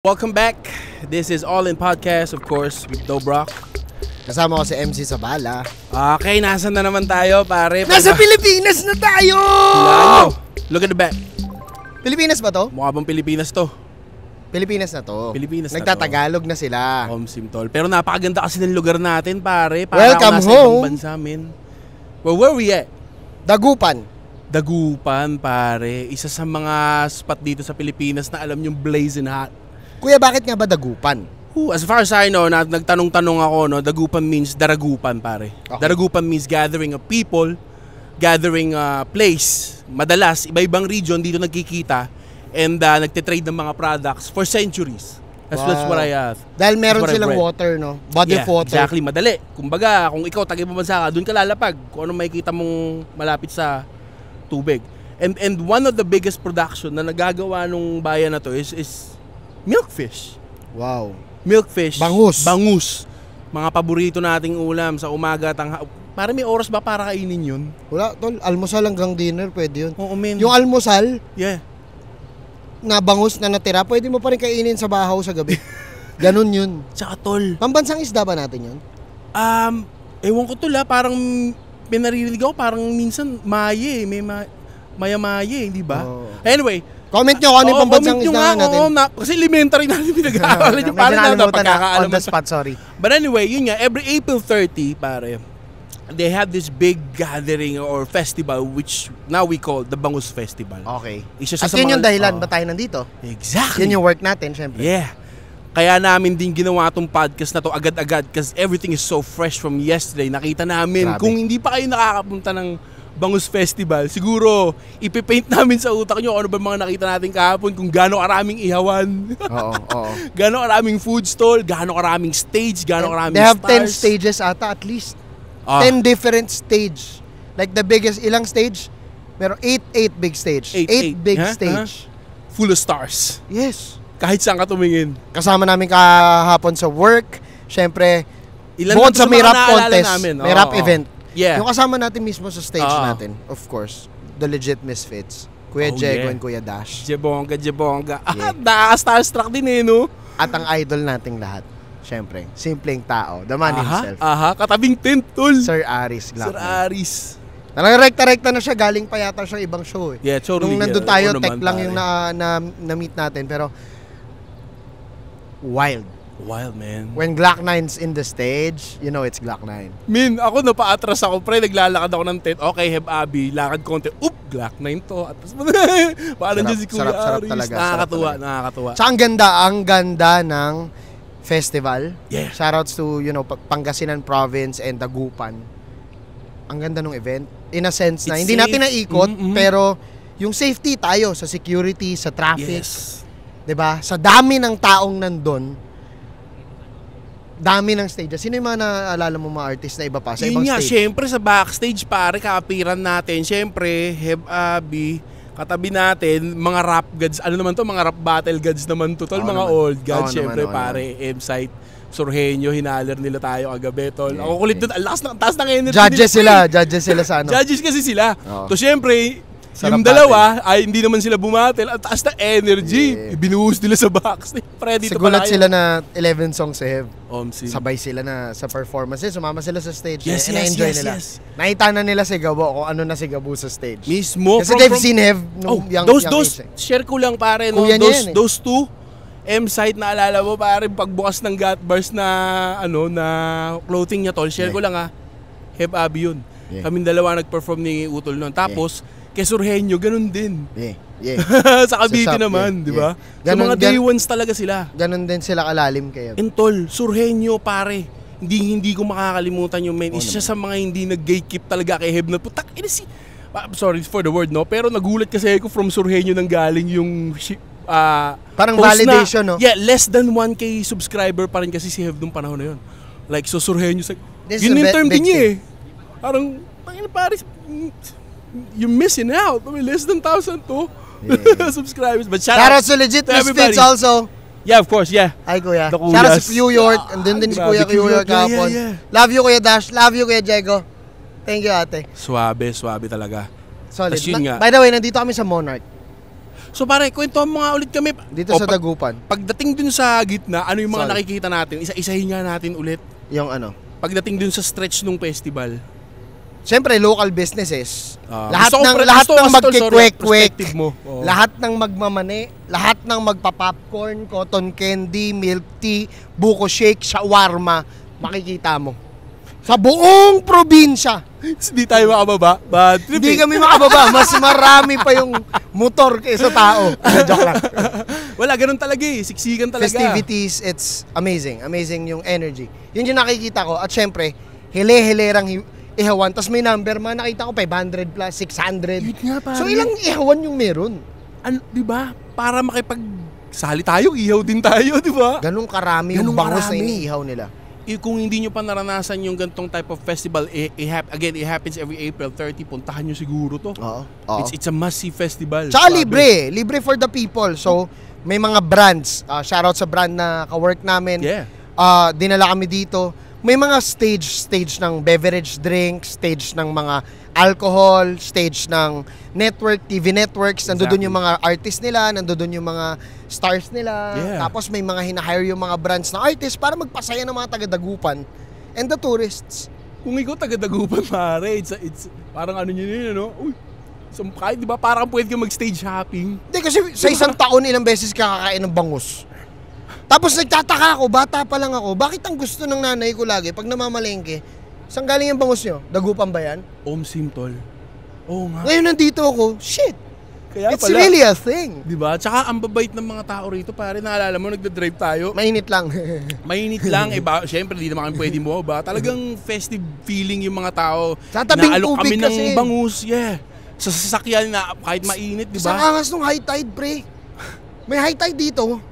Welcome back. This is All In Podcast, of course, with Dobrock. Kasama ko si MC Sabala. Okay, nasan na naman tayo, pare? Nasa Pilipinas na tayo! Look at the back. Pilipinas ba to? Mukha bang Pilipinas to? Pilipinas na to. Pilipinas na Nagtatagalog na sila. Simtol. Pero napakaganda kasi ng lugar natin, pare. Para Welcome ako nasa home. ibang bansa, men. Well, where we at? Dagupan. Dagupan, pare. Isa sa mga spot dito sa Pilipinas na alam yung blazing hot. Kuya, bakit nga ba Dagupan? As far as I know, nagtanong-tanong ako, no, Dagupan means daragupan, pare. Okay. Daragupan means gathering of people, gathering place. Madalas, iba-ibang region dito nagkikita and nagtitrade ng mga products for centuries. That's what I Dahil meron that's what silang I've read. water, no? Body of water. Exactly, madali. Kumbaga, kung ikaw taga-ibang bansa ka, doon ka lalapag. Kung ano makikita mong malapit sa tubig. And one of the biggest production na nagagawa nung bayan na to is milkfish. Wow. Milkfish. Bangus. Bangus. Mga paborito nating ulam sa umaga, Para may oras ba para kainin yun? Wala, tol. Almusal hanggang dinner, pwede yun. Oo, men. Yung almusal, Yeah. na bangus na natira, pwede mo pa rin kainin sa bahaw sa gabi. Ganun yun. Tsaka tol. Pambansang isda ba natin yun? Ewan ko tol parang may naririnig ako, parang minsan maye, may maya-maye, di ba? Oh. Anyway, Comment nyo kung ano yung pambansang isda natin. Kasi elementary natin pinag-aaral yung parang na pagkakaalam. On the spot, sorry. But anyway, yun nga, every April 30, pare, they have this big gathering or festival which now we call the Bangus Festival. Okay. Isa siya At sa yun mga- yung dahilan ba tayo nandito? Exactly. Yun yung work natin, syempre. Yeah. Kaya namin din ginawa tong podcast na to agad-agad because everything is so fresh from yesterday. Nakita namin, Grabe. kung hindi pa kayo nakakapunta ng Bangus Festival, siguro ipipaint namin sa utak nyo ano ba mga nakita natin kahapon, kung gaano karaming ihawan, Oo. gaano karaming food stall, gaano karaming stage, gaano karaming They have 10 stars. stages ata at least. Ah. 10 different stage. Like the biggest, ilang stage? Meron 8 big stage. 8 big Huh? stage. Full of stars. Yes. Kahit saan ka tumingin. Kasama namin kahapon sa work. Syempre, Ilan bukod lang sa to may mga rap naalala contest, namin. may rap event. Yeah. Yung kasama natin mismo sa stage Oo. natin, of course, the legit Misfits. Kuya Jego and Kuya Dash. Jebongga. Yeah. Nakaka-starstruck din no? At ang idol nating lahat. Syempre, simpleng tao. The man himself. Katabing tent, tol. Sir Aris Glockner. Sir Aris. Talagang rekta-rekta na siya. Galing pa yata siyang ibang show eh. Yeah, totally. Nung nandun tayo, Oo tech naman, lang pare. yung na-meet natin. Pero, wild. Wild, man. When Glock 9's in the stage, you know it's Glock 9. Min, ako napaatras ako, pre. Naglalakad ako ng tent. Okay, Heb Abi. Lakad konti. Glock 9 to. At parang dyan si Kuya sarap Aris. talaga. Nakakatuwa. So, ang ganda ng festival. Yeah. Shoutouts to, Pangasinan Province and Dagupan. Ang ganda ng event. In a sense na, It's hindi safe. natin naikot, Mm-mm. pero yung safety tayo sa security, sa traffic. Yes. 'Di ba? Sa dami ng taong nandun, dami ng stages. Sino yung mga naalala mo mga artist na iba pa sa Yun ibang nga, stage? syempre sa backstage, pare, kaapiran natin. Syempre, Heb Abi, katabi natin, mga rap gods. Ano naman to? Mga rap battle gods naman to, tol. Oo Mga naman. old gods, Oo syempre, naman. pare. M-Site, Surhenyo, hinaler nila tayo kagabi, tol. Yeah, Ako kulit yeah. doon. Ang lakas ng taas ng energy Judges nila, sila sa ano. Judges kasi sila. Oo. So, syempre, Sarap yung dalawa ay hindi naman sila bumatel. Ang taas na energy. Yeah. Ibinuhos nila sa backstage. Pre, dito Sigulat pala sila na 11 songs si Hev. Omsi. Sabay sila na sa performances, sumama sila sa stage. Yes, Na-enjoy yes, nila. yes. Nakita na nila si Gabo kung ano na si Gabo sa stage. Mismo. Kasi they've seen Hev nung young those age. share ko lang pare, no? Kuya niya yan, eh. Those two M-Site na alala mo pare, pagbukas ng Got Bars na na clothing niya, tol. Share Yeah. ko lang Heb Abi yun. Yeah. Kaming dalawa nag-perform ni Utol noon. Tapos kay Surhenyo ganun din. Yeah. Sa Cavite Sa naman, yeah, di ba? yeah. So mga day ones talaga sila. Ganon din sila kalalim kayo. Entol, Surhenyo pare. Hindi ko makakalimutan yung men. Isa siya sa mga hindi nag-gatekeep talaga kay Heb na putak. Sorry for the word, no? Pero nagulat kasi ako from Surhenyo nang galing yung Parang post validation, na, no? Yeah, less than 1K subscriber pa rin kasi si Hev nung panahon na yun. Like, so Surhenyo sa... This Yun is a yung term big din niya thing. Parang, Paris, you're missing out. I mean, less than 1,000 to subscribers. But shout out to legit to everybody. Misfits also. Yeah, of course, yeah. Ay, kuya. The Shout out Kuyas. si Pew York. Andun din si Grabe, Kuya Pew York yeah, kahapon. yeah. Love you, Kuya Dash. Love you, Kuya Jego. Thank you, ate. Swabe talaga. Solid. Tas yun nga. By the way, nandito kami sa Monarch. So pare, kwentuhan mo nga ulit kami. Dito sa Dagupan. Pagdating dun sa gitna, ano yung mga Sorry. nakikita natin? Isa-isahin nga natin ulit. Yung ano. Pagdating dun sa stretch nung festival. Siyempre, local businesses. Lahat gusto ko, ng pre- lahat gusto ko ng kasi to, sorry, magkikwek-kwek. perspective mo. Oo. Lahat ng magmamani, lahat ng magpa-popcorn, cotton candy, milk tea, buko shake, shawarma, makikita mo. Sa buong probinsya. Hindi tayo makababa. Bad trip. Hindi kami makababa. Mas marami pa yung motor kaysa tao. Joke lang. Wala, ganun talaga eh. Siksikan talaga. Festivities, it's amazing. Amazing yung energy. Yun yung nakikita ko. At syempre, hele-helerang ihawan. Tapos may number, nakita ko 500 plus, 600. Yun nga, pare. So ilang ihawan yung meron? Ano, di ba? Para makipagsali tayo, ihaw din tayo, di ba? Ganong karami yung Ganong bangus na karami. iniihaw nila. Kung hindi nyo pa naranasan yung gantong type of festival, again, it happens every April 30, puntahan nyo siguro to. Oo. It's a must-see festival. Tsaka Sabi. libre for the people. So, may mga brands. Shoutout sa brand na ka-work namin. Yeah. Dinala kami dito. May mga stage ng beverage drinks, stage ng mga alcohol, stage ng network, TV networks. Nandoon yung mga artists nila, nandoon yung mga stars nila. Yeah. Tapos may mga hina-hire yung mga brands na artists para magpasaya ng mga taga-Dagupan and the tourists. Kung ikaw taga-Dagupan, pare, it's parang ano yun, ano? Uy, kahit di ba, parang pwede ka mag-stage shopping. Hindi kasi sa isang taon ilang beses kakakain ng bangus. Tapos nagtataka ako, bata pa lang ako, bakit ang gusto ng nanay ko lagi pag namamalengke, saan galing yung bangus nyo? Dagupan ba yan? Omsim, tol. Oo nga. Ngayon nandito ako, shit, Kaya it's pala. really a thing. Di ba? Tsaka ang babait ng mga tao rito, pare, naalala mo, nagda-drive tayo. Mainit lang. Mainit lang, syempre, di naman kami pwede mo, ba? Talagang festive feeling yung mga tao. Sa tabing Naalok kami tubig kasi. ng bangus, yeah. Sa sasakyan na kahit mainit, di Sa ba? angas nung high tide, pre. May high tide dito.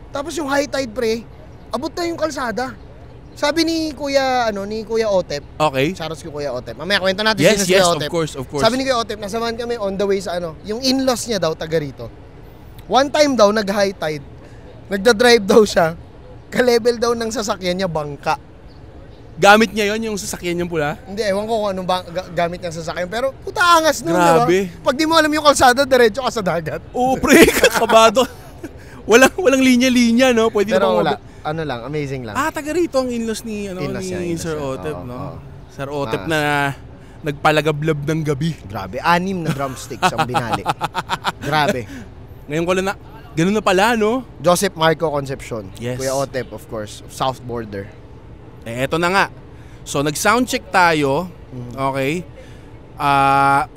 Tapos yung high tide, pre, abot na yung kalsada. Sabi ni Kuya Otep. Okay. Shoutout ko Kuya Otep. Mamaya kwento natin Yes, si Kuya yes, Otep. of course. Sabi ni Kuya Otep, nasamahan kami on the way sa yung in-laws niya daw, taga rito. One time daw, nag-high tide. Nagda-drive daw siya. Ka-level daw ng sasakyan niya, bangka. Gamit niya yon yung sasakyan niyang pula? Hindi, ewan ko kung anong gamit niyang sasakyan. Pero puta angas nun, Grabe. diba? Pag di mo alam yung kalsada, diretso ka sa dagat. Oo, pre, kakabado. walang linya-linya, no? Pwede Pero na wala. Ano lang, amazing lang. taga rito ang in-laws ni, In-laws niya, ni in-laws Sir niya. Otep, Oo, no? oo. Sir Otep na nagpalagablab ng gabi. Grabe, 6 na drumsticks ang binali. Grabe. Ngayon ko lang na, ganun na pala, no? Joseph Marco Concepcion. Yes. Kuya Otep, of course. South Border. Eto na nga. So, nag-soundcheck tayo. Okay?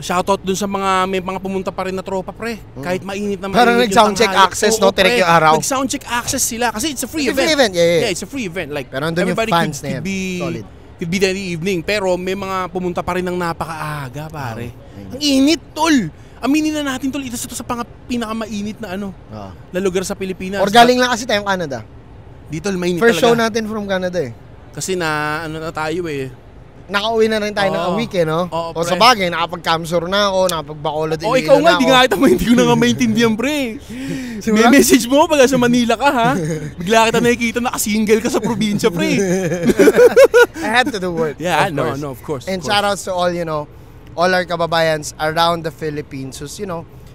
Shoutout dun sa may mga pumunta pa rin na tropa, pre. Kahit mainit na mainit Parang yung nag-soundcheck tanghali. access, Oo, no? Direct pre. yung araw. Nag-soundcheck access sila. Kasi it's a free It's a event. free event, yeah. It's a free event. Like, Pero andun yung everybody fans could na yan. be, Solid. could be there in the evening. Pero may mga pumunta pa rin ng napakaaga, pare. Oh, Ang init, tol. Aminin na natin, tol. Ito sa pinakamainit na na lugar sa Pilipinas. Or galing lang kasi tayong Canada. Dito, mainit First talaga. show natin from Canada eh. Kasi na tayo eh. Nakauwi na rin tayo ng Oo. a week eh, no? Oo, O sa pre. bagay, nakapag-camsur na ako, nakapag-Bacolod, Oh, ikaw nga, hindi ko na nga maintindihan, pre. May message mo pag sa Manila ka, ha? Bigla kita nakikita naka-single ka sa probinsya, pre. I had to do work. Yeah, of of course. course. And shoutouts to all, all our kababayans around the Philippines who's,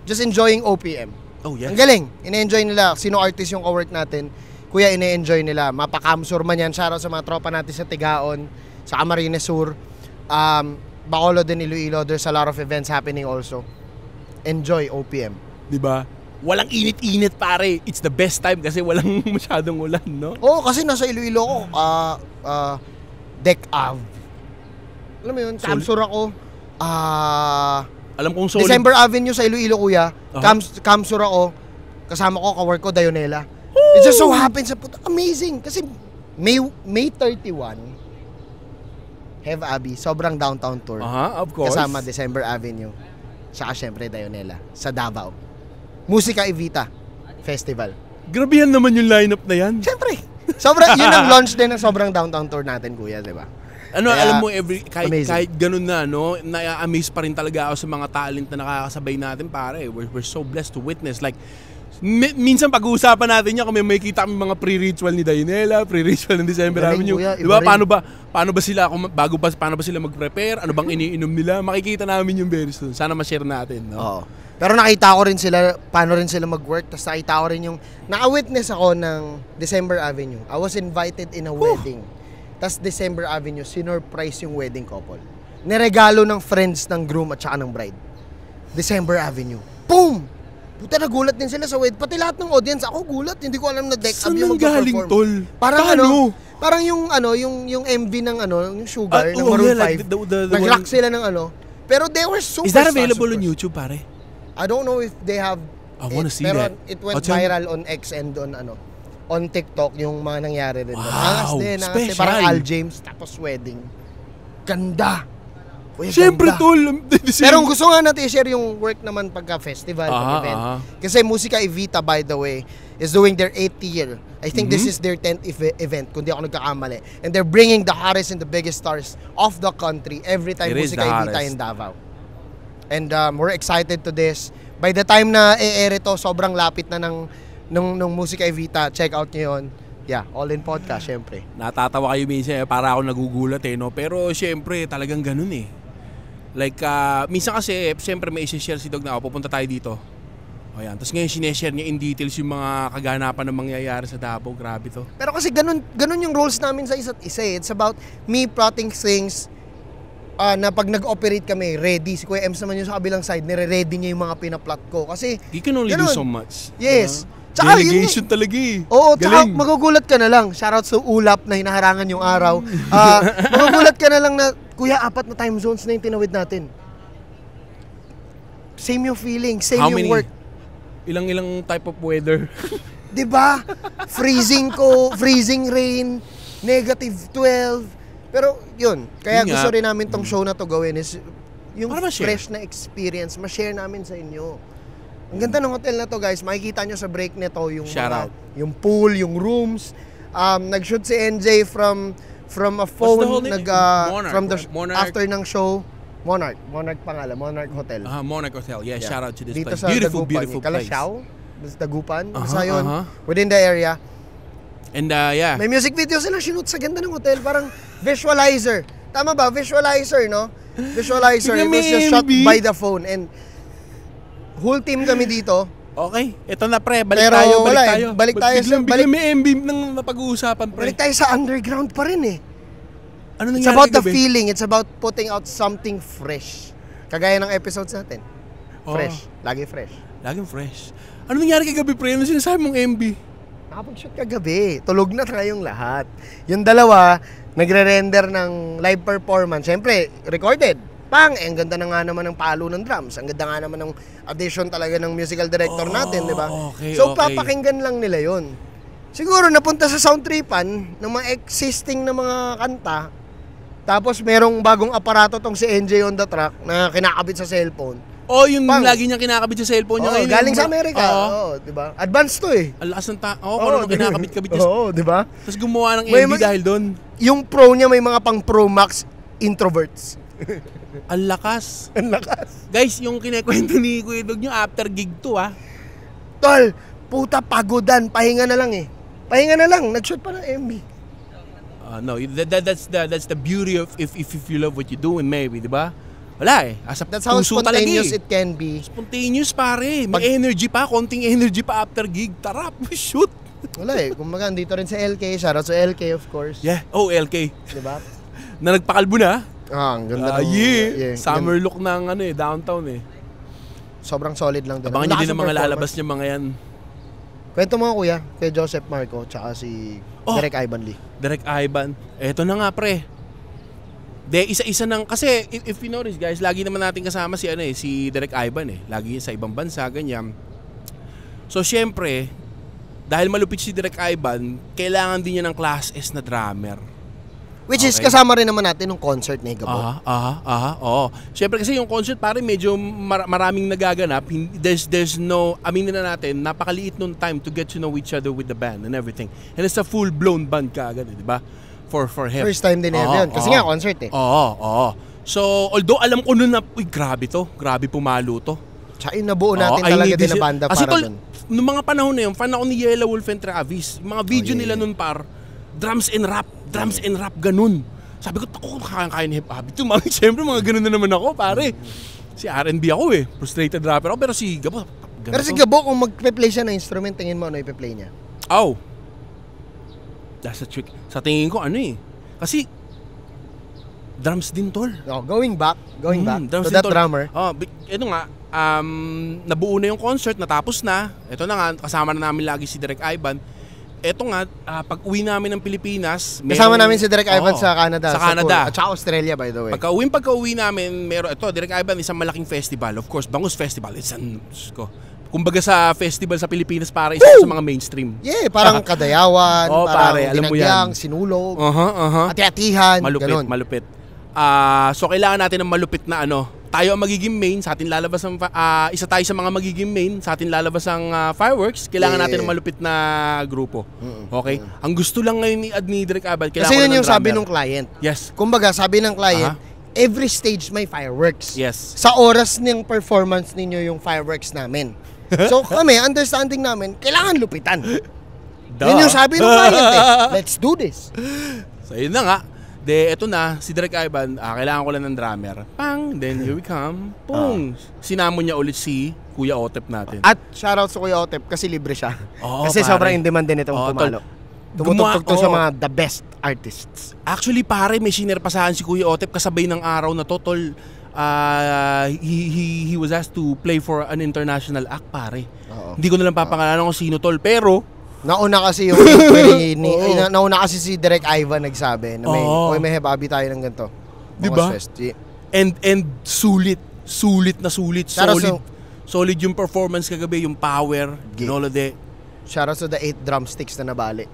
just enjoying OPM. Oh, yes. Ang galing. Ine-enjoy nila. Sino artist yung ka-work natin? Kuya, ine-enjoy nila. Mapakamsur man yan. Shoutout sa mga tropa natin sa Tigaon, sa Camarines Sur, Bacolod and Iloilo. There's a lot of events happening also. Enjoy OPM. Diba? Walang init-init, pare. It's the best time kasi walang masyadong ulan, no? Oo, kasi nasa Iloilo ko. Deck Ave. Alam mo yun, camsur ako. Alam kong solid. December Avenue sa Iloilo, kuya. Camsur ako. Kasama ko, kawork ko, Dayonela. It just so happens, amazing. Kasi May 31, Have Abbey, sobrang downtown tour. Of course. Kasama December Avenue. Saka syempre Dayonela sa Davao. Musika Evita Festival. Grabehan naman yung lineup na yan. Syempre. Yun ang launch din ng sobrang downtown tour natin, kuya, di ba? Ano, Kaya, alam mo, kahit ganun na, na-amaze pa rin talaga ako sa mga talent na nakakasabay natin, pare. We're so blessed to witness. Like, minsan pag-uusapan natin yan kung may kita kami mga pre-ritual ni Dayonela, pre-ritual ng December Galing, Avenue. kuya, Diba? iba Paano ba sila paano ba sila mag-prepare? Ano bang iniinom nila? Makikita namin yung very soon. Sana ma-share natin, no? Oo. Pero nakita ko rin sila, paano rin sila mag-work. Tapos nakita ko rin yung, naka-witness ako ng December Avenue. I was invited in a wedding. Tapos December Avenue, sinurprise yung wedding couple. Niregalo ng friends ng groom at saka ng bride. December Avenue. Boom! Puta, nagulat din sila sa wedding. Pati lahat ng audience, ako gulat. Hindi ko alam na deck up yung galing, mag-perform. tol? Parang Paano? parang yung yung MV ng yung Sugar, ng Maroon 5. Like Nag-rock sila ng Pero they were super. Is that available on YouTube, pare? I don't know if they have I wanna see pero that. it went viral on X and on TikTok yung mga nangyari rin. Wow, Angas special. parang Al James tapos wedding. Ganda. Uy, Siyempre, ganda. tol. Pero gusto nga natin i-share yung work naman pagka festival, pag-event. Kasi Musica Evita, by the way, is doing their 8th year. I think this is their 10th event, kung di ako nagkakamali. And they're bringing the hottest and the biggest stars of the country every time Musica Evita in Davao. And we're excited to this. By the time na i-air ito, sobrang lapit na ng Musica Evita. Check out nyo yun. Yeah, All In Podcast, syempre. Natatawa kayo minsan, para ako nagugulat no? Pero syempre, talagang ganun eh. Like, minsan kasi, syempre may isi-share si Dog na, pupunta tayo dito. O yan. Tapos ngayon, sineshare niya in details yung mga kaganapan na mangyayari sa Davao. Grabe to. Pero kasi ganun yung roles namin sa isa't isa eh. It's about me plotting things na pag nag-operate kami, ready. Si Kuya Ems naman yung sa kabilang side, nire-ready niya yung mga pinaplot ko. Kasi, you can only do so much. Yes. Tsaka, delegation talaga eh. Oo, tsaka magugulat ka na lang. Shoutout sa Ulap na hinaharangan yung araw. Magugulat ka na lang na, Kuya, 4 na time zones na yung tinawid natin. Same yung feeling, same How yung many? work. Ilang type of weather? Diba? Freezing rain, -12. Pero yun, kaya Yun gusto nga. rin namin tong show na to gawin is yung Para ma-share. fresh na experience, ma-share namin sa inyo. Ang ganda ng hotel na to, guys. Makikita nyo sa break nito yung Shout out. yung pool, yung rooms. Nag-shoot si NJ from a phone, whole name? Monarch, from the Monarch. after ng show. Monarch pangalan, Monarch Hotel. Monarch Hotel. Yeah, shout out to this Dito place. sa Beautiful, Dagupan, beautiful place. Kalasyaw, Dagupan, basta yun, aha. within the area. And yeah. May music video sila shoot sa ganda ng hotel, parang visualizer. Tama ba? Visualizer, no? Visualizer. It was just shot by the phone and whole team kami dito. Okay, ito na pre, balik Pero tayo. balik tayo sa biglang may MB ng napag-uusapan pre. Balik tayo sa underground pa rin eh. Ano It's nangyari about the kagabi? feeling, it's about putting out something fresh. Kagaya ng episodes natin. Fresh, lagi fresh. Laging fresh. Ano nangyari kagabi pre? Ano sinasabi mong MB? Nakapag-shoot kagabi. Tulog na tayong lahat. Yung dalawa, nagre-render ng live performance. Siyempre, recorded. Ang ganda na nga naman ng palo ng drums. Ang ganda nga naman ng audition talaga ng musical director natin, di ba? Okay, So, okay. papakinggan lang nila yon. Siguro, napunta sa sound tripan ng mga existing na mga kanta. Tapos, merong bagong aparato tong si NJ on the track na kinakabit sa cellphone. Yung lagi niyang kinakabit sa cellphone niya. Ngayon, galing sa Amerika. Di ba? Advanced to eh. Ang lakas ng kung ano kinakabit-kabit niya. di ba? Tapos gumawa ng May MB dahil doon. Yung Pro niya may mga pang Pro Max introverts. Ang lakas. Ang lakas. Guys, yung kinekwento ni Kuya Dog nyo after gig to Tol, puta pagodan, pahinga na lang eh. Pahinga na lang, nag-shoot pa ng MB. No, that's the beauty of if you love what you do and maybe, di ba? Wala eh. That's how spontaneous it can be. Spontaneous pare. May energy pa, konting energy pa after gig. Tara, shoot. Wala eh. Kumbaga, dito rin sa LK. Shoutout sa LK, of course. Yeah. LK. Diba? Na nagpakalbo na. Ang ganda ng... Yeah. Summer look ng downtown eh. Sobrang solid lang din. Abangan nyo din ang mga lalabas niya mga yan. Kwento mo kuya, kay Joseph Marco, tsaka si Derek Ivan Lee. Derek Ivan. Eto na nga pre. Isa-isa nang, kasi if you notice guys, lagi naman natin kasama si Derek Ivan eh. Lagi sa ibang bansa, ganyan. So syempre, dahil malupit si Derek Ivan, kailangan din niya ng Class S na drummer. Which is kasama rin naman natin ng concert ni Gabo. Oo. Syempre kasi yung concert pare medyo maraming nagaganap. There's no, aminin na natin, napakaliit nung time to get to know each other with the band and everything. And it's a full-blown band kaagad, di ba? For him. First time din yun. Kasi nga concert eh. Oo. So, although alam ko nun na, grabe to. Grabe pumalo to. Tsaka yung nabuo natin talaga din na banda kasi para dun. Nung mga panahon na yun, fan ako ni Yellow Wolf and Travis. Yung mga video nila nun drums and rap, ganun. Sabi ko, kaya ni hip hop. Ito, siyempre mga ganun na naman ako, pare. Si R&B ako eh. Frustrated rapper ako. Pero si Gabo, Pero si Gabo, kung magpe-play siya ng instrument, tingin mo ano ipe-play niya? Oh. That's a trick. Sa tingin ko, ano eh. Kasi, drums din, tol. No, going back drums to din, that tol. drummer. Oh, ito nga, nabuo na yung concert, natapos na. Ito na nga, kasama na namin lagi si Direk Ivan. Ito nga, pag uwi namin ng Pilipinas, kasama namin si Direk Ivan sa Canada. Sa Canada. At saka Australia, by the way. Pagka-uwi namin, ito, Direk Ivan, isang malaking festival. Of course, Bangus Festival. Kumbaga sa festival sa Pilipinas, para isa sa mga mainstream. Yeah, parang Kadayawan, parang pare, alam mo yan. Sinulog, Ati-atihan, malupit, malupit. So, kailangan natin ng malupit na tayo ang magiging main, sa atin lalabas ang isa tayo sa mga magiging main, sa atin lalabas ang fireworks. Kailangan natin ng malupit na grupo. Okay? Ang gusto lang ngayon ni Direk Ivan, kailangan kasi yun ng yung drummer. sabi ng client. Yes. Kumbaga, sabi ng client, every stage may fireworks. Yes. Sa oras ng performance ninyo yung fireworks namin. So kami, understanding namin, kailangan lupitan. Yun yung sabi ng client eh. Let's do this. So yun na nga. Eto na, si Direk Ivan, kailangan ko lang ng drummer. Pang, then here we come. Pung. Sinamon niya ulit si Kuya Otep natin. At shoutout sa Kuya Otep kasi libre siya. Kasi pare. sobrang in demand din itong pumalo. Tumutugtog to sa mga the best artists. Actually, pare, may sinerpasahan si Kuya Otep kasabay ng araw na to, tol. He was asked to play for an international act, pare. Hindi ko na lang papangalanan kung sino, tol. Pero, nauna kasi yung inquiry nauna kasi si Direk Ivan nagsabi na may hebabi tayo ng ganito. Diba? And sulit na sulit. Solid yung performance kagabi, yung power, ginolode. Shout out to the 8 drumsticks na nabali.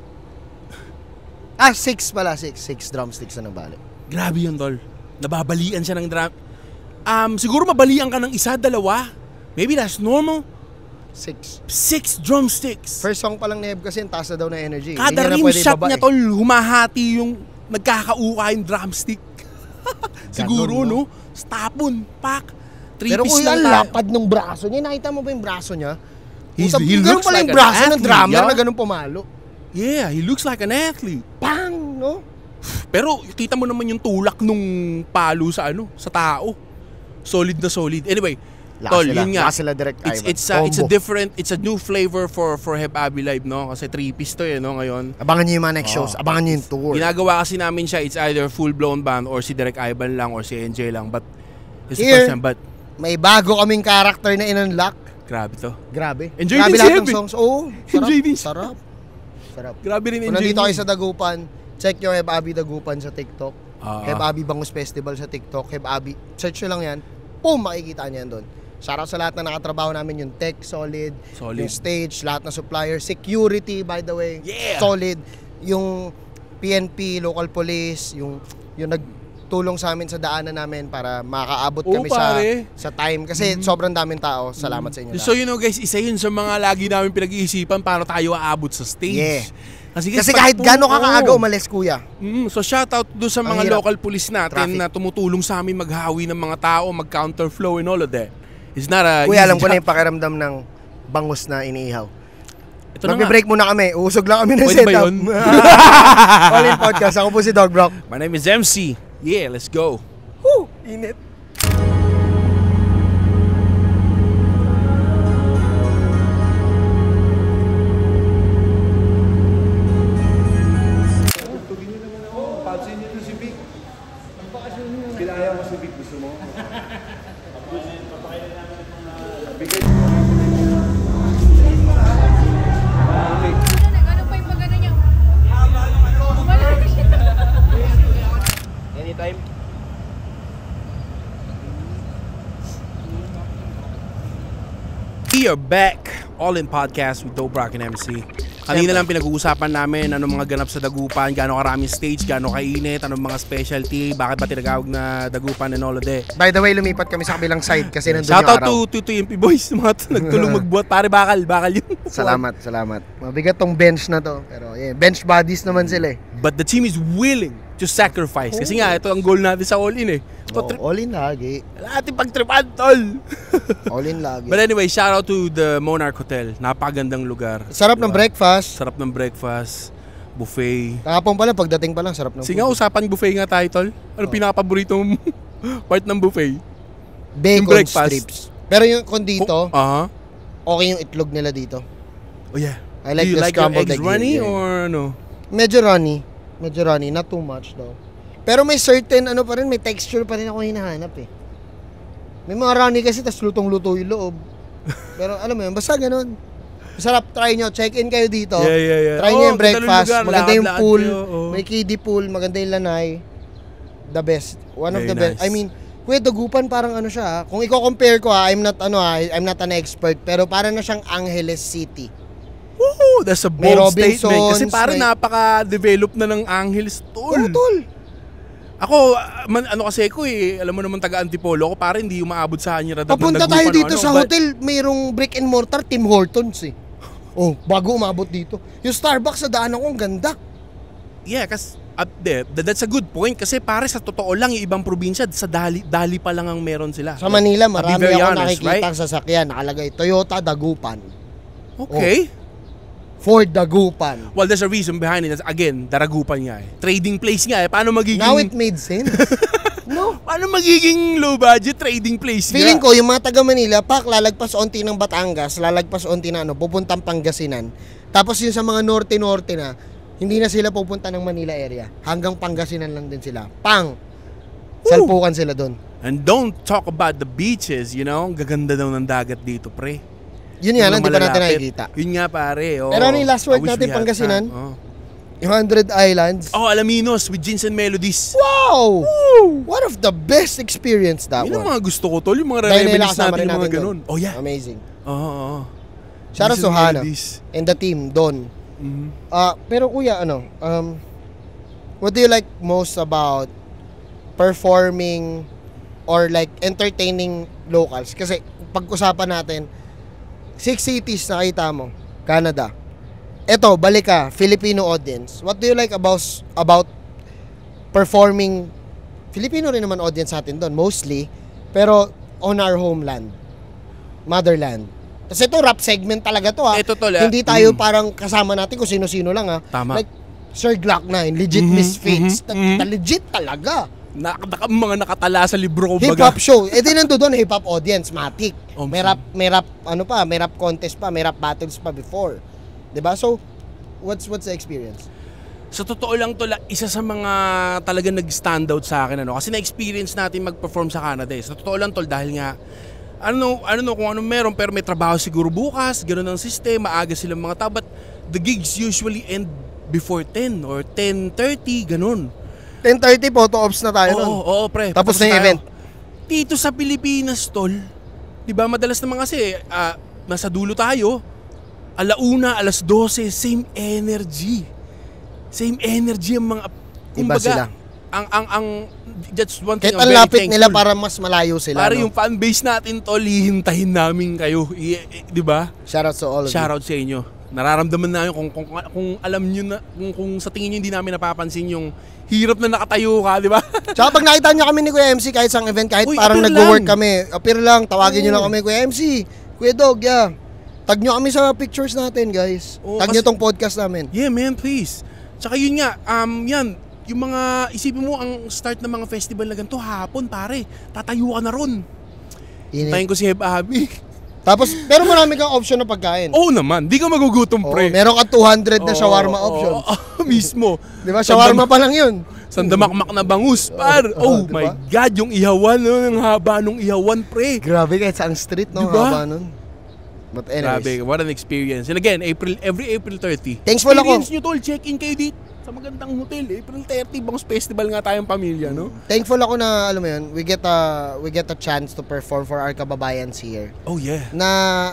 6 pala, 6 drumsticks na nabali. Grabe yun, tol. Nababalian siya ng drum. Siguro mabalian ka ng isa, dalawa. Maybe that's normal. 6 drumsticks. First song pa lang ni Heb kasi yung taas na daw na energy. Kada rim shot niya, tol, humahati yung nagkakauka yung drumstick. Siguro, no? Stapon, pak. Pero kung yung lapad ng braso niya, nakita mo ba yung braso niya? He looks looks like like yung braso an ng drummer athlete, na ganun pumalo. Yeah, he looks like an athlete. Bang, no? Pero kita mo naman yung tulak nung palo sa tao. Solid na solid. Anyway, tol, yun nga. It's a new flavor for Heb Abi Live, no? Kasi 3-piece to no, ngayon. Abangan niyo yung mga next shows. Abangan niyo yung tour. Ginagawa kasi namin siya, it's either full-blown band or si Direk Ivan lang or si NJ lang. But, it's the first time, but may bago kaming character na in-unlock. Grabe to. Grabe. Enjoy grabe din lahat si ng songs. Oo, sarap. Sarap. Grabe rin kung enjoy. Nandito kayo sa Dagupan, check yung Heb Abi Dagupan sa TikTok. Heb Abi Bangus Festival sa TikTok. Heb Abi, search nyo lang yan. Boom, makikita nyo yan doon. Shoutout sa lahat na nakatrabaho namin, yung tech, solid. Yung stage, lahat na supplier. Security, by the way, solid. Yung PNP, local police, yung nagtulong sa amin sa daanan namin para makaabot kami sa time. Kasi sobrang daming tao. Salamat sa inyo. So guys, isa yun sa mga lagi namin pinag-iisipan paano tayo aabot sa stage. Yeah. Kasi kahit gano'n ka kaaga umalis, kuya. So shoutout doon sa mga local police natin na tumutulong sa amin maghawi ng mga tao, mag-counterflow and all of that. It's not a kuya, alam ko na yung pakiramdam ng bangus na iniihaw. Magbe-break muna kami. Uusog lang kami ng pwede setup. Ba yun? All in podcast. Ako po si Dog Brock. My name is MC. Yeah, let's go. Woo! Init. Anytime. We are back, All In Podcast with Doe Brock and MC. Kanina lang pinag-uusapan namin anong mga ganap sa Dagupan, gaano karaming stage, gaano kainit, anong mga specialty, bakit ba tinagawag na Dagupan and all of that. By the way, lumipat kami sa kabilang side kasi nandun shout yung araw. Shout out to MP Boys, mga nagtulong magbuhat, pare bakal yun. Salamat. Mabigat tong bench na to, pero bench bodies naman sila eh. But the team is willing to sacrifice. Kasi nga, ito ang goal natin sa all-in eh. All in lagi. Ating pagtripan, tol. All in lagi. But anyway, shout out to the Monarch Hotel. Napakagandang lugar. Sarap ng breakfast. Sarap ng breakfast. Buffet. Kahapon pala, pagdating pa lang, sarap ng Sige nga, usapan buffet nga tayo, tol. Ano pinakapaborito mong part ng buffet? Bacon breakfast. strips. Pero yung kung dito, Aha. okay yung itlog nila dito. Oh yeah. I like Do you the like your scrambled eggs egg runny here. or no? Medyo runny. Not too much though. Pero may certain ano pa rin, may texture pa rin ako hinahanap eh. May mga runny kasi tas lutong-luto yung loob. Pero alam mo yun, basta ganun. Masarap, try nyo. Check-in kayo dito. Yeah. Try nyo yung breakfast. lugar, Maganda yung lakad-lakad pool. kayo, oh. May kiddie pool. Maganda yung lanay. The best. One of Very the best. nice. I mean, Kuya Dagupan parang ano siya. Kung i-compare ko I'm not an expert. Pero parang na siyang Angeles City. Woo! That's a May bold statement. Kasi Robinsons, parang may- napaka-develop na ng Angeles, tol. Oo, tol. Ako, ano kasi ko alam mo naman taga-Antipolo ako, parang hindi umaabot sa akin yung radar. Papunta tayo dito sa hotel. Mayroong brick and mortar, Tim Hortons eh. Oh, bago umabot dito. Yung Starbucks sa daanan ko, ang ganda. Yeah, kasi that's a good point. Kasi pare sa totoo lang, yung ibang probinsya, sa dali pa lang ang meron sila. Sa Manila, I'll be marami very ako honest, nakikita right? sa sasakyan. Nakalagay, Toyota Dagupan. Okay. Ford Dagupan. Well, there's a reason behind it. Again, daragupan nga eh. Trading place nga eh. Paano magiging... Now it made sense. No? Paano magiging low budget trading place Feeling nga? ko, yung mga taga Manila, lalagpas onti ng Batangas, lalagpas onti na pupuntang Pangasinan. Tapos yung sa mga norte-norte na, hindi na sila pupunta ng Manila area. Hanggang Pangasinan lang din sila. Salpukan sila doon. And don't talk about the beaches, you know? Ang gaganda daw ng dagat dito, pre. Yun nga lang, di pa natin malalapit. nakikita. Yun nga, pare. Oh. Pero ano yung last word I wish natin, we had Pangasinan? time. Oh. Yung 100 Islands. Oh, Alaminos with Jeans and Melodies. Wow! One of the best experience that Yun ang one. mga gusto ko, tol. Yung mga Dahil reminisce kasama natin, rin yung mga natin ganun. doon. Oh, yeah. Amazing. Oo. Shout out Jeans to and Hana Melodies. and the team, Don. Mhm. Pero kuya, what do you like most about performing or like entertaining locals? Kasi pag-usapan natin, 6 cities nakita mo, Canada. Eto, balik ka, Filipino audience. What do you like about performing? Filipino rin naman audience natin doon, mostly. Pero on our homeland, motherland. Kasi ito, rap segment talaga to ha. Ito, tol, Hindi tayo parang kasama natin kung sino-sino lang ha. Tama. Like, Sir Glock 9, legit Misfits. Legit talaga. Mga nakatala sa libro ko Hip-hop show. Eh di nando doon, hip-hop audience, matik. Oh, May rap contest pa, may rap battles pa before. 'Di ba? So, what's the experience? Sa totoo lang tol, isa sa mga talagang nag-stand out sa akin kasi na-experience natin mag-perform sa Canada. Sa totoo lang tol, dahil nga kung ano meron, pero may trabaho siguro bukas, ganoon ang sistema, maaga silang mga tao, but the gigs usually end before 10 or 10:30, ganun. 10:30 photo ops na tayo nun. Oo, pre. Tapos na yung event. Dito sa Pilipinas, tol, di ba madalas naman kasi, nasa dulo tayo, 1:00, 12:00, same energy. Same energy ang mga, Iba sila. That's one thing Kahit I'm ang very lapit nila thankful. para mas malayo sila. Para no? yung fanbase natin, tol, hihintahin namin kayo. Di ba? Shoutout to all of you. Shoutout sa inyo. Nararamdaman namin kung alam nyo na, kung sa tingin nyo hindi namin napapansin yung hirap na nakatayo ka, di ba? Tsaka pag nakita nyo kami ni Kuya MC kahit sa event, kahit Uy, parang appear nag-work lang. kami, appear lang, tawagin nyo lang kami, Kuya MC, Kuya Dog, yeah. Tag nyo kami sa pictures natin, guys. Oo, Tag nyo tong podcast namin. Yeah, man, please. Tsaka yun nga, yan, yung mga, isipin mo, ang start ng mga festival na ganito, hapon, pare, tatayo ka na ron. Tayin ko si Heb Abi. Tapos, pero marami kang option na pagkain. Oo naman, di ka magugutom, Oo, pre. meron ka 200 na shawarma Oo, option. mismo. Di ba? Shawarma pa lang yun. Sandamakmak na bangus, par. Oh diba? my God, yung ihawan, ang haba nung ihawan, pre. Grabe kahit sa ang street, no? Diba? Haba nun. But anyways. Grabe, what an experience. And again, every April 30. Thankful ako. Experience nyo, tol. Check-in kayo dito sa magandang hotel. April 30, Bangus Festival nga tayong pamilya, no? Thankful ako na, alam mo yun, we get a chance to perform for our kababayans here. Oh, yeah. Na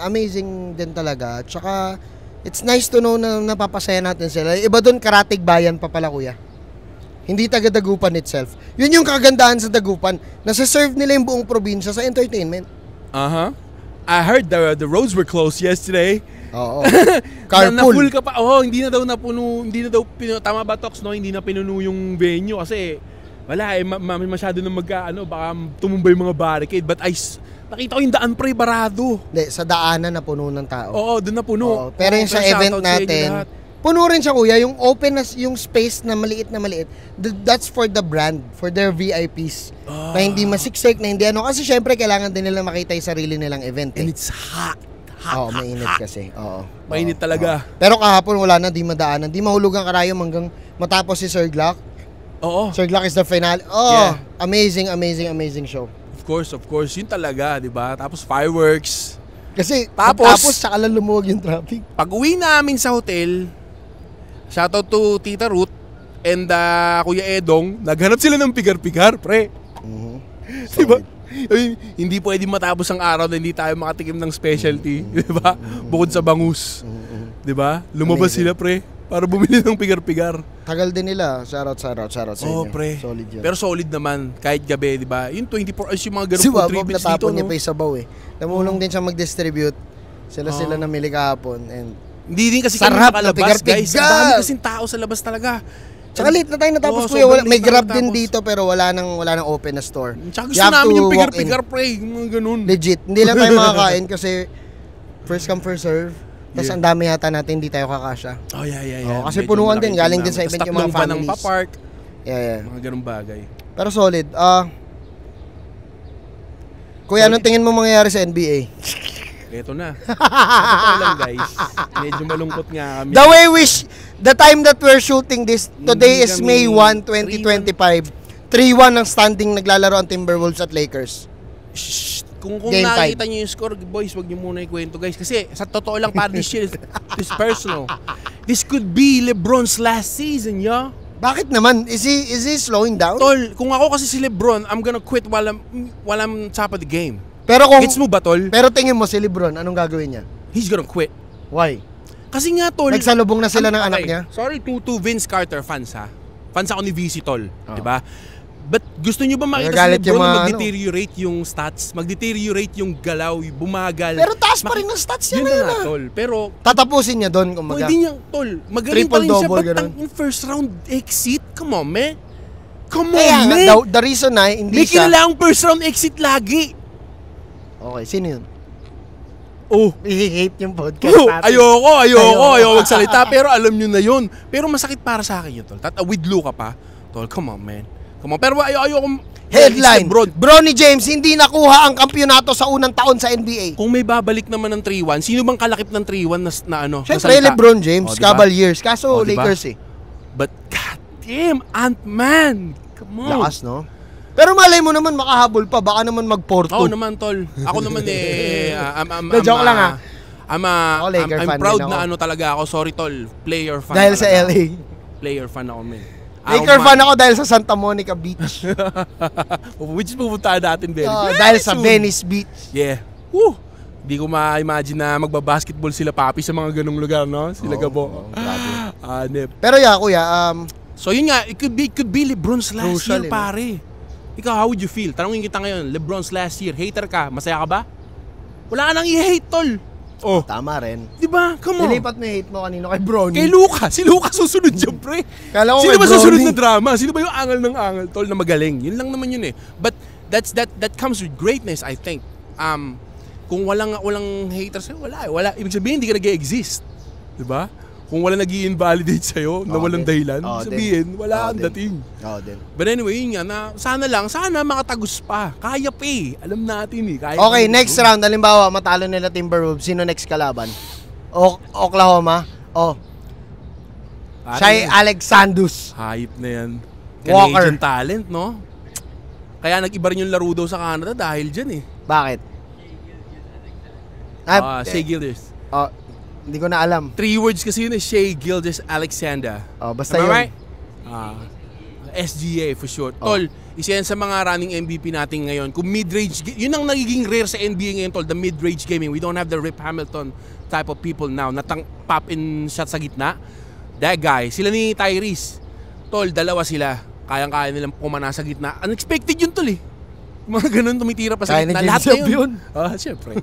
amazing din talaga. Tsaka, it's nice to know na napapasaya natin sila. Iba doon, Karatig Bayan pa pala, kuya. Hindi taga Dagupan itself. Yun yung kagandahan sa Dagupan. Nasa-serve nila yung buong probinsya sa entertainment. Uh-huh. I heard the roads were closed yesterday. Oo. Na-full Carpool. ka pa. Oh, hindi na daw napuno, tama ba, Tox, no? Hindi na pinuno yung venue kasi wala masyado na baka tumumbay yung mga barricade. But nakita ko yung daan, pre, barado. Hindi, sa daanan na puno ng tao. Oo, doon na puno. Oo, pero yung sa event natin, puno rin siya kuya, yung open na, yung space na maliit, that's for the brand, for their VIPs. Na hindi masiksik, na hindi ano. Kasi syempre, kailangan din nila makita yung sarili nilang event eh. And it's hot. Oo, mainit kasi. Oo. Mainit talaga. Pero kahapon wala na, di madaanan. Di mahulog ang karayom hanggang matapos si Sir Glock. Oo. Sir Glock is the finale. Oh, Yeah. amazing show. Of course. Yun talaga, di ba? Tapos fireworks. Kasi Tapos saka lang lumuwag yung traffic. Pag uwi namin sa hotel, shoutout to Tita Ruth and Kuya Edong, naghanap sila ng pigar-pigar, pre. Diba? Ay, hindi pwede matapos ang araw na hindi tayo makatikim ng specialty, diba? Bukod sa bangus. Diba? Lumabas Amazing. sila, pre, para bumili ng pigar-pigar. Tagal din nila. Shoutout sa Oh, inyo. pre. Solid yun. Pero solid naman, kahit gabi, diba? Yung 24 hours, yung mga ganun Si food Wabab tributes dito, natapon niya no? pa yung sabaw eh. Namulong din siya mag-distribute. Sila namili kahapon. And Hindi din kasi kami Sarap na nakalabas, pigar-pigar. guys. Ang dami kasing tao sa labas talaga. tsaka late na tayo natapos Oo, kuya. sobrang May late na Grab din natapos. dito pero wala nang open na store. Tsaka You gusto have namin to yung walk in. pigar-pigar, pre. Yung mga ganun. Legit. Hindi lang tayo makakain kasi first come first serve. Tapos ang dami yata natin hindi tayo kakasya. Oh, yeah. Oo, kasi Medyo punuan malaki din. Galing team din sa namin. event Tas yung mga tatlong van ang families. papark. Yeah. Mga ganung bagay. Pero solid. Kuya, anong tingin mo mangyayari sa NBA? Eto na. Ito lang, guys. Medyo malungkot nga kami. The time that we're shooting this, today is Hindi May kami 1, 2025. 3-1 ang standing naglalaro ang Timberwolves at Lakers. Shh, kung Game nakikita nyo yung score, boys, wag nyo muna ikwento, guys. Kasi sa totoo lang, para this shit is personal. This could be LeBron's last season, yo. Bakit naman? Is he slowing down? Tol, kung ako kasi si LeBron, I'm gonna quit while I'm top of the game. Pero kung Gets mo ba, tol? Pero tingin mo si LeBron, anong gagawin niya? He's gonna quit. Why? Kasi nga, tol, Nagsalubong na sila ng anak niya? Sorry to Vince Carter fans, ha. Fans ako ni VC, tol. Diba? But gusto nyo ba makita si Nagagalit yung LeBron mga na mag-deteriorate yung stats? Mag-deteriorate yung galaw, yung bumagal. Pero taas pa rin ang stats niya Yun ngayon, na nga, tol. Pero Tatapusin niya doon, kumbaga. pwede niyang, tol. Magaling pa rin siya, Triple-double, but ganun. yung first round exit? Come on, man. Come Kaya on, nga, man. the reason na May hindi siya... kailangang first round exit lagi. Okay, sino yun? Oh. I-hate yung podcast Oh, natin. ayoko magsalita, pero alam nyo na yun. Pero masakit para sa akin yun, tol. With Luka pa, tol, come on, man. Come on, pero ayoko Headline, LeBron. Bronny James hindi nakuha ang kampyonato sa unang taon sa NBA. Kung may babalik naman ng 3-1, sino bang kalakip ng 3-1 na ano? Siyempre, na salita? LeBron James, diba? Cavaliers. Kaso, Diba? Lakers eh. But goddamn, Ant-Man. Come on. Lakas, no? Pero malay mo naman makahabol pa. Baka naman mag-Porto. Oo naman, tol. Ako naman Joke lang, ha? Ako, Laker I'm fan proud din ako. na ano talaga ako. Sorry, tol. Player fan. Dahil sa talaga ako. LA. Player fan ako, man. Laker fan ako dahil sa Santa Monica Beach. Which is pupuntahan natin, Ben. Dahil sa Venice Beach. Yeah. Woo! Di ko ma-imagine na magbabasketball sila papi sa mga ganong lugar, no? Sila Gabo. Nep. Pero yeah, kuya, So yun nga, it could be LeBron's last Crucial, year, pare. Ikaw, how would you feel? Tanungin kita ngayon, LeBron's last year, hater ka, masaya ka ba? Wala ka nang i-hate, tol. Oh, tama rin. di ba? Come on. Nilipat mo yung hate mo kanino kay Bronny. Kay Luka. Si Luka susunod dyan, pre. Kala ko Sino kay ba susunod Bronny. na drama? Sino ba yung angal ng angal, tol, na magaling? Yun lang naman yun eh. But that comes with greatness, I think. Kung walang haters, wala. Ibig sabihin, hindi ka nag-exist. Di ba? Kung wala nag-i-invalidate sa'yo na walang dahilan, sabihin, wala kang dating. Oo, din. But anyway, yun nga, sana makatagos pa. Kaya pa eh. Alam natin eh. Kaya Okay, pa next round. Halimbawa, matalo nila Timberwolves. Sino next kalaban? Oklahoma? Shai Alexandus. Hype na yan. Walker. Canadian talent, no? Kaya nag-iba rin yung laro daw sa Canada dahil dyan eh. Bakit? Shai Gilgeous. Hindi ko na alam. 3 words kasi yun eh. Shai Gilgeous Alexander. Basta Am I yun. right? SGA for short. Tol, isa yan sa mga running MVP natin ngayon. Kung mid-range, yun ang nagiging rare sa NBA ngayon, tol, the mid-range gaming. We don't have the Rip Hamilton type of people now na pop in shot sa gitna. That guy, sila ni Tyrese. Tol, dalawa sila. Kayang-kaya nilang pumana sa gitna. Unexpected yun, tol eh. Mga ganun, tumitira pa sa Kaya gitna. ni Lahat James na yun. yun. Siyempre.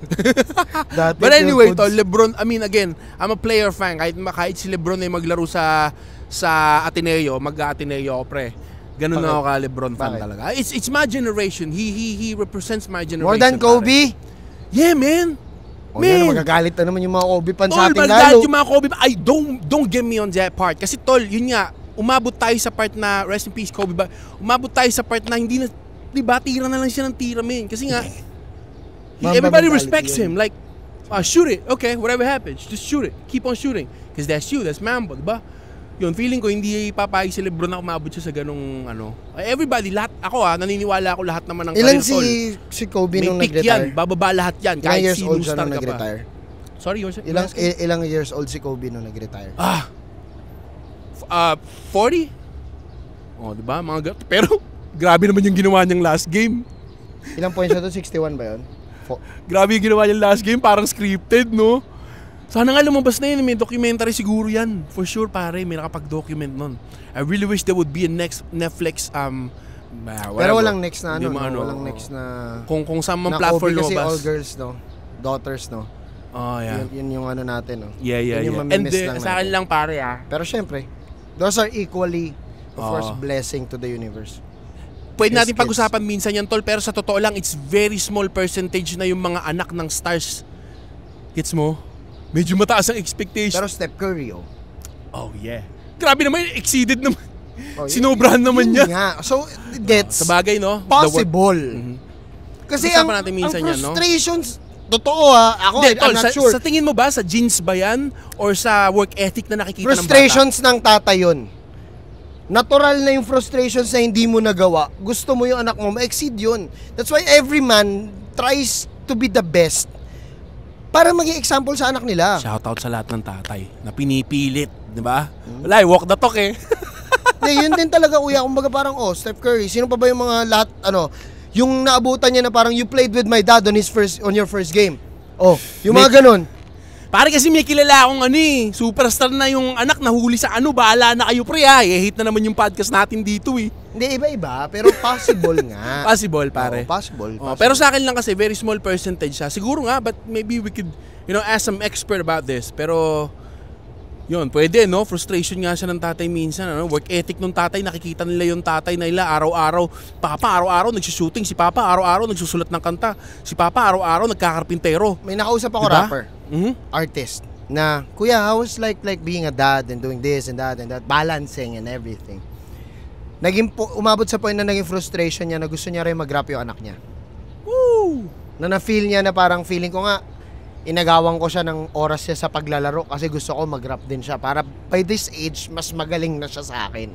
Dati But anyway, Phil tol, Foods. LeBron, I'm a player fan. Kahit si LeBron ay maglaro sa Ateneo, mag-Ateneo ako, pre. Ganun na ako ka LeBron fan Bakit? talaga. It's my generation. He represents my generation. More than pare. Kobe? Yeah, man. O yan, magagalit na naman yung mga Kobe fans sa ating magagalit lalo. yung mga Kobe. Ay, don't get me on that part. Kasi tol, yun nga, umabot tayo sa part na, rest in peace Kobe ba, umabot tayo sa part na hindi na, di ba, tira na lang siya ng tira, men. Kasi nga, everybody respects him. Like, shoot it. Okay, whatever happens, just shoot it. Keep on shooting. Because that's you, that's Mamba, di ba? Yun, feeling ko hindi papayag si Lebron na umabot siya sa ganung ano. Everybody, lahat, ako naniniwala ako lahat naman ng Ilan career, si Kobe nung may peak nag-retire? yan, bababa lahat yan. Ilang Kahit years sinong old siya star nung ka pa. nag-retire? Sorry, Ilang years old si Kobe nung nag-retire? 40? Oh, di ba? Pero, grabe naman yung ginawa niyang last game. Ilang points siya doon? 61 ba yun? Grabe yung ginawa niyang last game, parang scripted, no? Sana nga lumabas na yun, may documentary siguro yan. For sure, pare, may nakapag-document nun. I really wish there would be a next Netflix, pero walang next na Hindi walang next na... Kung saan man na platform Kobe kasi lumabas. all girls, no? Daughters, no? Oh, yeah. Yun yung ano natin, no? Yeah. Yun yung And mamimiss lang sa akin natin. lang, pare, Pero syempre, those are equally, of course, blessing to the universe. Pwede natin Kids. pag-usapan minsan yan, tol, pero sa totoo lang, it's very small percentage na yung mga anak ng stars. Gets mo? Medyo mataas ang expectation. Pero Steph Curry, oh. Oh, yeah. Grabe naman, exceeded naman. Oh, Sinobrahan naman niya. Nga. So, gets Sa bagay, no? possible. Kasi Pag-usapan ang, natin minsan ang yan, no? frustrations, totoo ako, Hindi, tol, I'm not sure. sa tingin mo ba, sa genes ba yan? Or sa work ethic na nakikita Frustrations ng tatay yun. Natural na yung frustrations na hindi mo nagawa. Gusto mo yung anak mo, ma-exceed yun. That's why every man tries to be the best para maging example sa anak nila. Shoutout sa lahat ng tatay na pinipilit, di ba? Wala, walk the talk eh. Yun din talaga kuya, kumbaga parang Steph Curry, sino pa ba yung mga lahat yung naabutan niya na parang you played with my dad on your first game. Yung mga ganun. Pare kasi may kilala akong superstar na yung anak nahuli sa bahala na kayo pre i-hate na naman yung podcast natin dito eh. Hindi, iba-iba, pero possible nga. Possible pare. Possible. Pero sa akin lang kasi very small percentage siya. Siguro nga, but maybe we could, ask some expert about this. Pero, yun, pwede, no? Frustration nga siya ng tatay minsan, Work ethic ng tatay, nakikita nila yung tatay na nila araw-araw. Papa, araw-araw nagsushooting. Si Papa, araw-araw nagsusulat ng kanta. Si Papa, araw-araw nagkakarpintero. May nakausap ako rapper, artist, na, kuya, how was like being a dad and doing this and that, balancing and everything. Umabot sa point na naging frustration niya na gusto niya rin mag-rap yung anak niya. Woo! Na-feel niya na parang feeling ko nga, inagawan ko siya ng oras siya sa paglalaro kasi gusto ko mag-rap din siya para by this age, mas magaling na siya sa akin.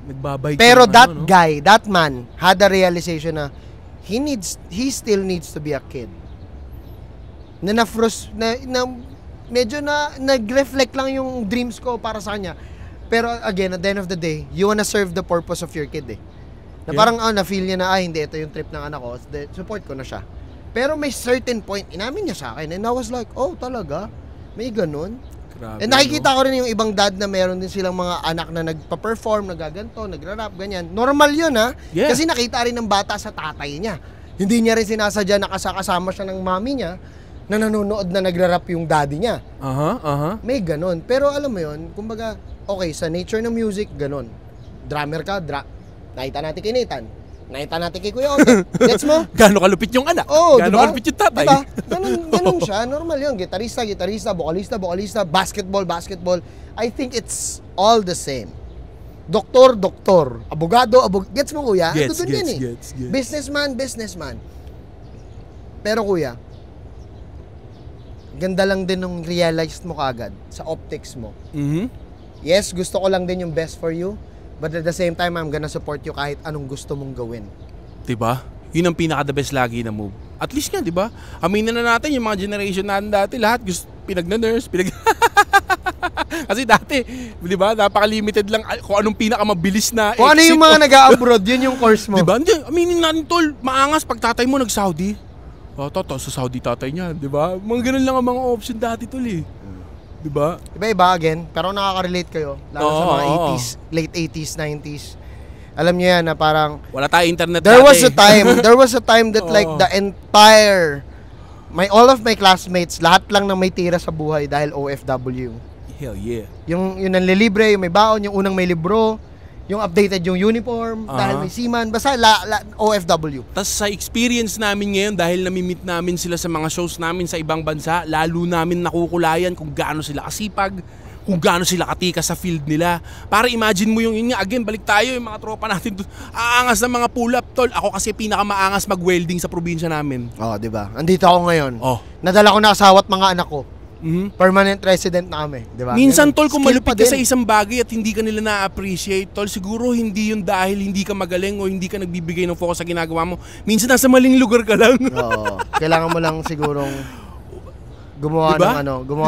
Nagbabay. Pero that guy, that man, had a realization na he still needs to be a kid. Na medyo nag-reflect lang yung dreams ko para sa kanya. Pero again, at the end of the day, you wanna serve the purpose of your kid eh. Na parang na-feel niya na, hindi, ito yung trip ng anak ko, support ko na siya. Pero may certain point, inamin niya sa akin, and I was like, oh, talaga? May ganun? Grabe, And nakikita ko rin yung ibang dad na meron din silang mga anak na nagpa-perform, nagaganto, nagra-rap, ganyan. Normal yun ha, kasi nakita rin ng bata sa tatay niya. Hindi niya rin sinasadya na kasama siya ng mami niya, na nanonood na nagra-rap yung daddy niya. May ganun. Pero alam mo yun, kumbaga, okay, sa nature ng music, ganun. Drummer ka, nakita natin kay Nathan. Nakita natin kay Kuya Otto. Gets mo? Gano'ng kalupit yung anak? Gano'ng kalupit yung tatay? Diba? Ganun siya. Normal yun. Gitarista, vocalista, basketball. I think it's all the same. Doktor, abogado. Gets mo, kuya? Gets. Businessman. Pero kuya, ganda lang din nung realized mo kagad sa optics mo. Yes, gusto ko lang din yung best for you. But at the same time, I'm gonna support you kahit anong gusto mong gawin. Diba? Yun ang pinaka-the best lagi na move. At least nga, diba? Aminin na natin yung mga generation natin dati, lahat pinag-nurse, Kasi dati, diba, napaka-limited lang kung anong pinaka-mabilis na kung ano yung mga nag-abroad, yun yung course mo. Diba? Hindi, aminin natin, tol, maangas pag tatay mo nag-Saudi. Sa Saudi tatay niya, diba? Mga ganun lang ang mga option dati, tol eh. Diba? Iba again, pero nakaka-relate kayo. Lalo sa mga 80s, late 80s, 90s. Alam niyo yan na parang wala tayong internet there dati. was a time that like the entire all of my classmates, lahat lang na may tira sa buhay dahil OFW. Hell yeah. Yung nanlilibre, yung may baon, yung unang may libro, yung updated yung uniform, dahil may seaman, basta OFW. Tapos sa experience namin ngayon, dahil namimit namin sila sa mga shows namin sa ibang bansa, lalo namin nakukulayan kung gaano sila kasipag, kung gaano sila katika sa field nila. Para imagine mo yun nga, again, balik tayo yung mga tropa natin, aangas ng mga pull-up, tol. Ako kasi pinakamaangas mag-welding sa probinsya namin. Di ba? Andito ako ngayon. Nadala ko na asawa at mga anak ko. Permanent resident na kami, di ba? Minsan, tol, kung malupit ka sa isang bagay at hindi ka nila na-appreciate, tol, siguro hindi yun dahil hindi ka magaling o hindi ka nagbibigay ng focus sa ginagawa mo. Minsan nasa maling lugar ka lang. Kailangan mo lang sigurong gumawa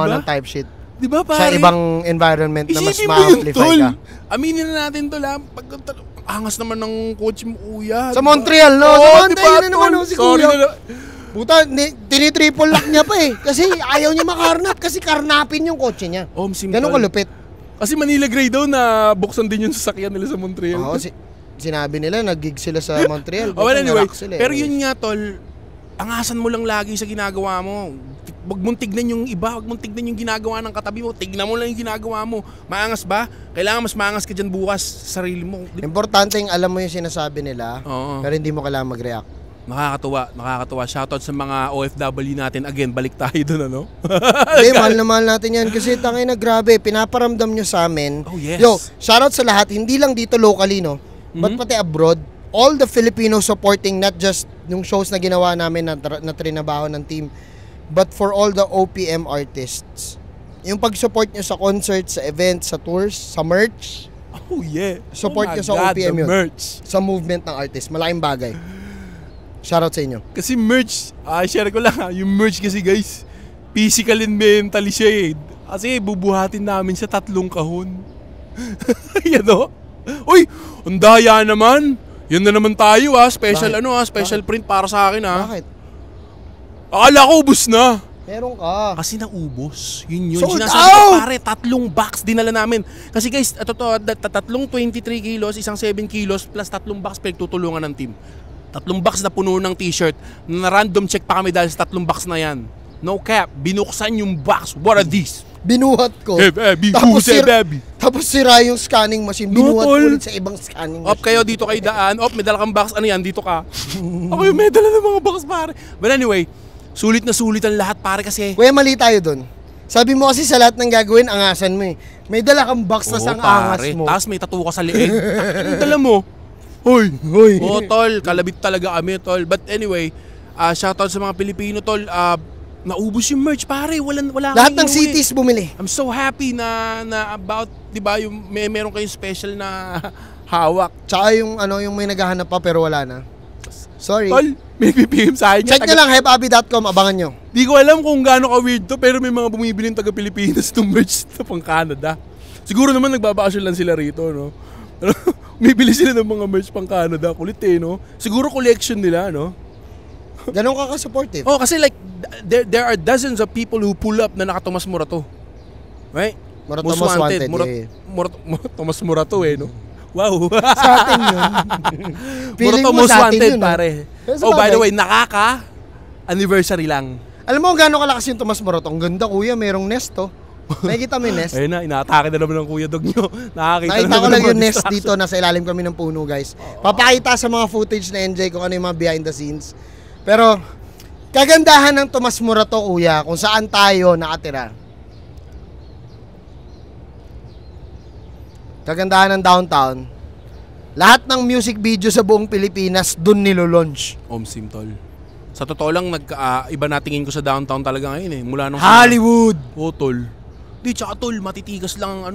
ng type sheet. Di ba, pare? Sa ibang environment na mas Isipin mo ma-amplify ka. Aminin na natin, tol, pag angas naman ng coach mo, kuya. Sa Montreal, no? Sa Montreal na naman, si Sorry kuya. na. Puta, tini-triple lock niya pa eh. Kasi ayaw niya makarnap kasi karnapin yung kotse niya. Ganun kalupit. Kasi Manila Grey daw na buksan din yung sasakyan nila sa Montreal. Sinabi nila, nag-gig sila sa Montreal. Anyway, pero yun nga, tol, angasan mo lang lagi sa ginagawa mo. Huwag mong tignan yung iba, huwag mong tignan yung ginagawa ng katabi mo. Tignan mo lang yung ginagawa mo. Maangas ba? Kailangan mas maangas ka dyan bukas sa sarili mo. Importante yung alam mo yung sinasabi nila, pero hindi mo kailangan mag-react. Nakakatuwa. Shoutout sa mga OFW natin. Again, balik tayo dun, ano? Mahal na mahal natin yan. Kasi tangay na grabe, pinaparamdam nyo sa amin. Yes. Yo, shoutout sa lahat. Hindi lang dito locally, no? But pati abroad. All the Filipinos supporting, not just yung shows na ginawa namin na trinabaho ng team, but for all the OPM artists. Yung pag-support nyo sa concerts, sa events, sa tours, sa merch. Support nyo sa OPM yun. Merch. Sa movement ng artist. Malaking bagay. Shoutout sa inyo. Kasi merch, share ko lang yung merch kasi guys, physical and mentally siya eh. Kasi bubuhatin namin sa 3 kahon. Yan o. Uy, ang daya naman. Yan na naman tayo special special print para sa akin Bakit? Akala ko ubos na. Meron ka. Kasi naubos. Yun. Sold Sinasabi out! ko pare, 3 box dinala namin. Kasi guys, tatlong 23 kilos, isang 7 kilos, plus 3 box pinagtutulungan ng team. 3 box na puno ng t-shirt. Na random check pa kami dahil sa 3 box na yan. No cap. Binuksan yung box. What are these? Binuhat ko. Tapos sira yung scanning machine. Binuhat ko ulit sa ibang scanning machine. Kayo dito kayo daan. May dala kang box. Ano yan? Dito ka. Ako yung may dala ng mga box pare. But anyway, sulit na sulit ang lahat pare kasi. Kuya, mali tayo dun. Sabi mo kasi sa lahat ng gagawin, angasan mo eh. May dala kang box na sang angas mo. Tapos may tattoo ka sa leeg. Ano dala mo? Hoy. Tol, kalabit talaga kami, tol. But anyway, shoutout sa mga Pilipino, tol. Naubos yung merch, pare. Wala lahat ng cities bumili. I'm so happy na about, 'di ba, yung meron kayong special na hawak. Tsaka yung may naghahanap pa pero wala na. Sorry. Tol, may PPM sa akin. Check nyo lang, hypeabi.com, abangan nyo. Di ko alam kung gaano ka-weird to, pero may mga bumibili ng taga-Pilipinas itong merch na pang Canada. Siguro naman nagbabakasyon lang sila rito, no? Bumibili sila ng mga merch pang Canada. Kulit no? Siguro collection nila, no? Ganon ka ka-supportive. Kasi like, there are dozens of people who pull up na naka-Tomas Morato. Right? Most wanted. Tomas Morato no? Wow. Sa atin yun. Morato most wanted, pare. By the way, nakaka-anniversary lang. Alam mo gaano kalakas yung Tomas Morato? Ang ganda kuya, merong nest Nakikita mo yung nest? Ayun na, inaatake na naman ng kuya dog nyo. Nakita ko lang yung nest dito, nasa ilalim kami ng puno guys. Papakita sa mga footage na NJ kung ano yung mga behind the scenes. Pero, kagandahan ng Tomas Morato kuya, kung saan tayo nakatira. Kagandahan ng downtown, lahat ng music video sa buong Pilipinas dun nilolaunch. Omsim, tol. Sa totoo lang, iba natingin ko sa downtown talaga ngayon Mula nung Hollywood! Tol. Tsaka tol, matitigas lang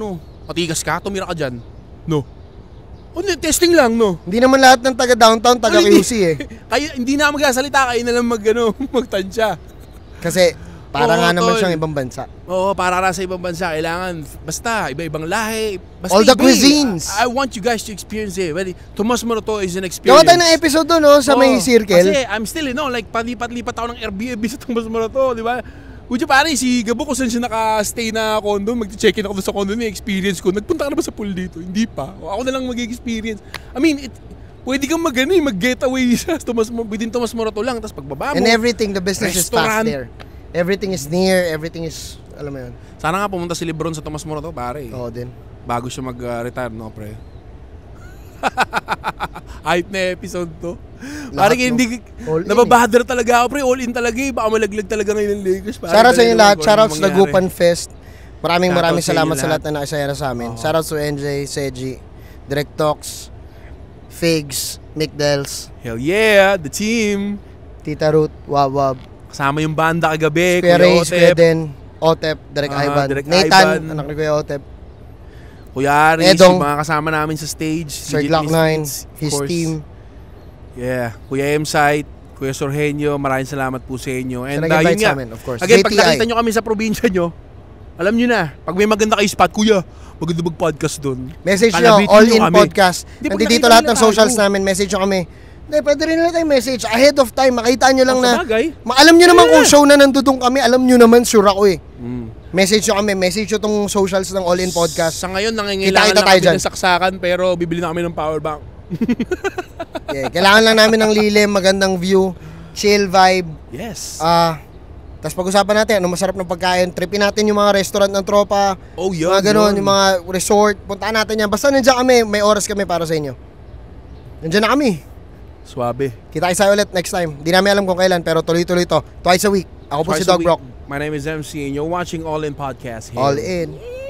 Matigas ka? Tumira ka dyan? No. Testing lang, no? Hindi naman lahat ng taga-downtown, taga-QC Kaya, hindi na magsasalita, kayo na lang magtansya. Kasi, para nga naman siyang ibang bansa. Oo, para sa ibang bansa. Kailangan, basta, iba-ibang lahi. Basta all the cuisines. I want you guys to experience it. Tomas Morato is an experience. Gawa tayo ng episode doon, sa may circle. Kasi, I'm still, like, palipat-lipat ako ng Airbnb sa Tomas Morato, di ba? Would you pare, si Gabo kung saan siya naka-stay na condo, mag-check-in ako sa condo niya, experience ko. Nagpunta ka na ba sa pool dito? Hindi pa. Ako na lang mag-experience. I mean, pwede kang mag-getaway sa within Tomas Morato lang, tapos pagbaba mo. And everything, the business restaurant. is fast there. Everything is near, everything is, alam mo yun. Sana nga pumunta si Lebron sa Tomas Morato, pare. Oo din. Bago siya mag-retire, no, pre? Hype na episode to. Lahat, Parang hindi, All in, nababother talaga ako, pre. All in talaga eh. Baka malaglag talaga ngayon ng Lakers. Shoutout sa inyo lahat. Shoutout sa mangyari. Lagupan Fest. Maraming Shoutout sa salamat inyo sa lahat. lahat na nakisaya sa amin. Oo. Shoutout to NJ, Seji, Direct Talks, Figs, Nick Dels, Hell yeah, the team. Tita Ruth, Wawab, Kasama yung banda kagabi. Kuya Reyes, Kuya Otep, Den, Otep, Direct Ivan, Direct Nathan, Ivan. anak ni Kuya Otep, Kuya Aris, Edong. yung mga kasama namin sa stage. Sir Legit Glock 9, Misfits, of his course. team. Yeah, Kuya M-Site, Kuya Sorhenyo, maraming salamat po sa inyo. And Sa nag-invite yun sa nga, amin, of course. again, pag JTI. nakita nyo kami sa probinsya nyo, alam nyo na, pag may maganda kayo spot, Kuya, maganda mag-podcast doon. Message nyo, Kalabitin all nyo in kami. podcast. Hindi, pag Nandito nakita lahat nila ng socials tayo. namin, message nyo kami. Hindi, pwede rin nila tayo message ahead of time. Makita nyo lang na, Sabagay. alam nyo naman Yeah. kung show na nandudong kami, alam nyo naman, sure ako eh. Mm. Message nyo kami, message nyo tong socials ng All In Podcast. Sa ngayon, nangingailangan Kita-kita lang tayo kami dyan. ng saksakan, pero bibili na kami ng power bank. Yeah, kailangan lang namin ng lilim, magandang view, chill vibe. Yes. Tapos pag-usapan natin, ano masarap ng pagkain, tripin natin yung mga restaurant ng tropa, Oh, yun. mga ganon, yun. yung mga resort, puntaan natin yan. Basta nandiyan kami, may oras kami para sa inyo. Nandiyan na kami. Swabe. Kita tayo ulit next time. Di namin alam kung kailan, pero tuloy-tuloy to. Twice a week. Ako po si Twice a Dog week. Brock. My name is MC and you're watching All In Podcast here. All In.